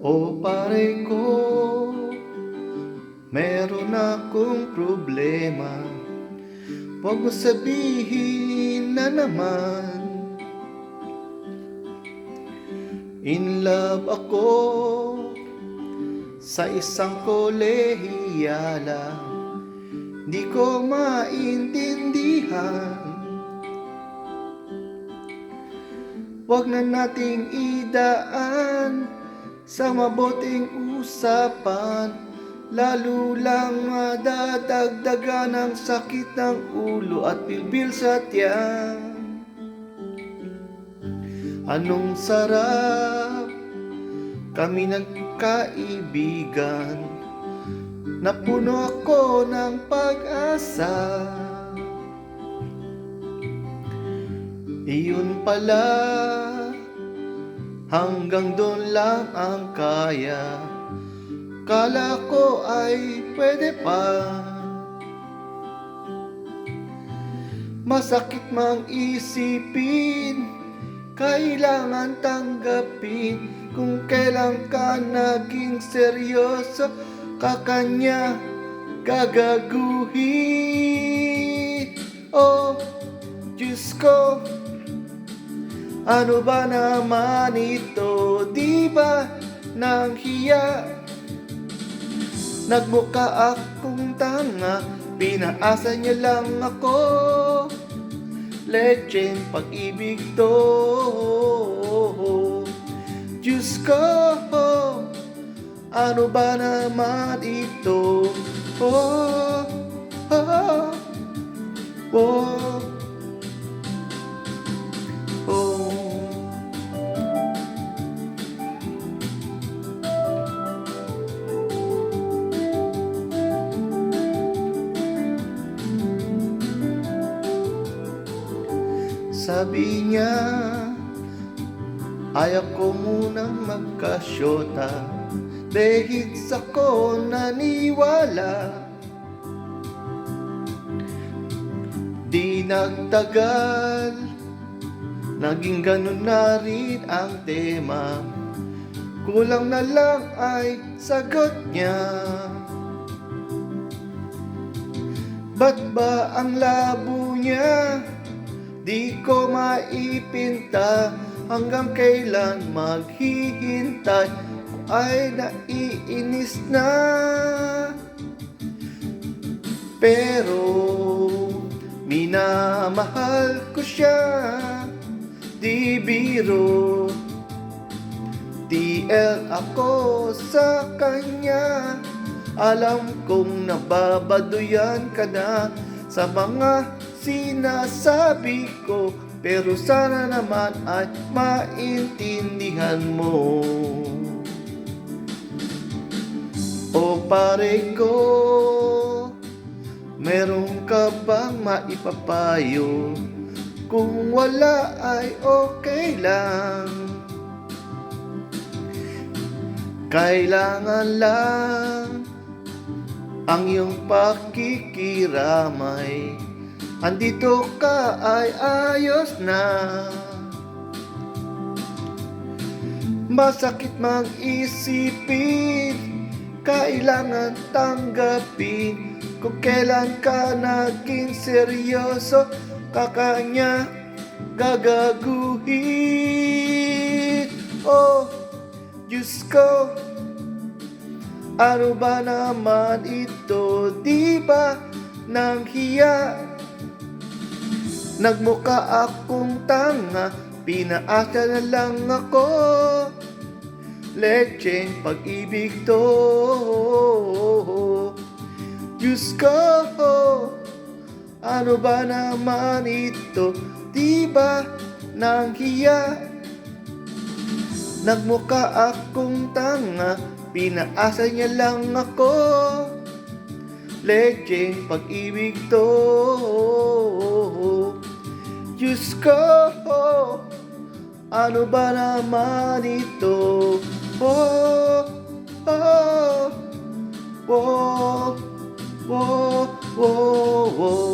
O pare ko, meron akong problema. Huwag mo sabihin na naman in love ako sa isang kolehiyala. Di ko maintindihan. Huwag na nating idaan sa mabuting usapan, lalo lang madadagdagan ang sakit ng ulo at bilbil sa tiyan. Anong sarap kami nagkaibigan, napuno ako ng pag-asa. Iyon pala, hanggang doon lang ang kaya. Kala ko ay pwede pa. Masakit mang isipin, kailangan tanggapin. Kung kailan ka naging seryoso, kakanya gagaguhin. Oh, Diyos ko, ano ba naman ito? Di ba nang hiya? Nagmukha akong tanga, pinaasa niya lang ako. Lecheng pag-ibig to. Diyos ko, ano ba naman ito? Oh, oh, oh, oh. Sabi niya, ayaw ko munang magkasyota, dahil ako naniwala. Di nagtagal, naging ganun na rin ang tema. Kulang na lang ay sagot niya. Ba't ba ang labo niya? Di ko maipinta, hanggang kailan maghihintay, ay naiinis na. Pero minamahal ko siya, di biro. TL ako sa kanya, alam kong nababaduyan ka na sa mga sinasabi ko, pero sana naman ay maintindihan mo. O pare ko, meron ka bang maipapayo? Kung wala ay okay lang. Kailangan lang ang iyong pakikiramay. Andito ka ay ayos na. Masakit mang isipin, kailangan tanggapin. Kung kailan ka naging seryoso, kakanya gagaguhin. Oh, Diyos ko, ano ba naman ito? Di ba nang hiya? Nagmukha akong tanga, pinaasa na lang ako. Lecheng pag-ibig to. Diyos ko, ano ba naman ito? Di ba nang hiya? Nagmukha akong tanga, pinaasa niya lang ako. Lecheng pag-ibig to. Diyos ko, ano ba naman ito? Oh, oh, oh, oh, oh, oh.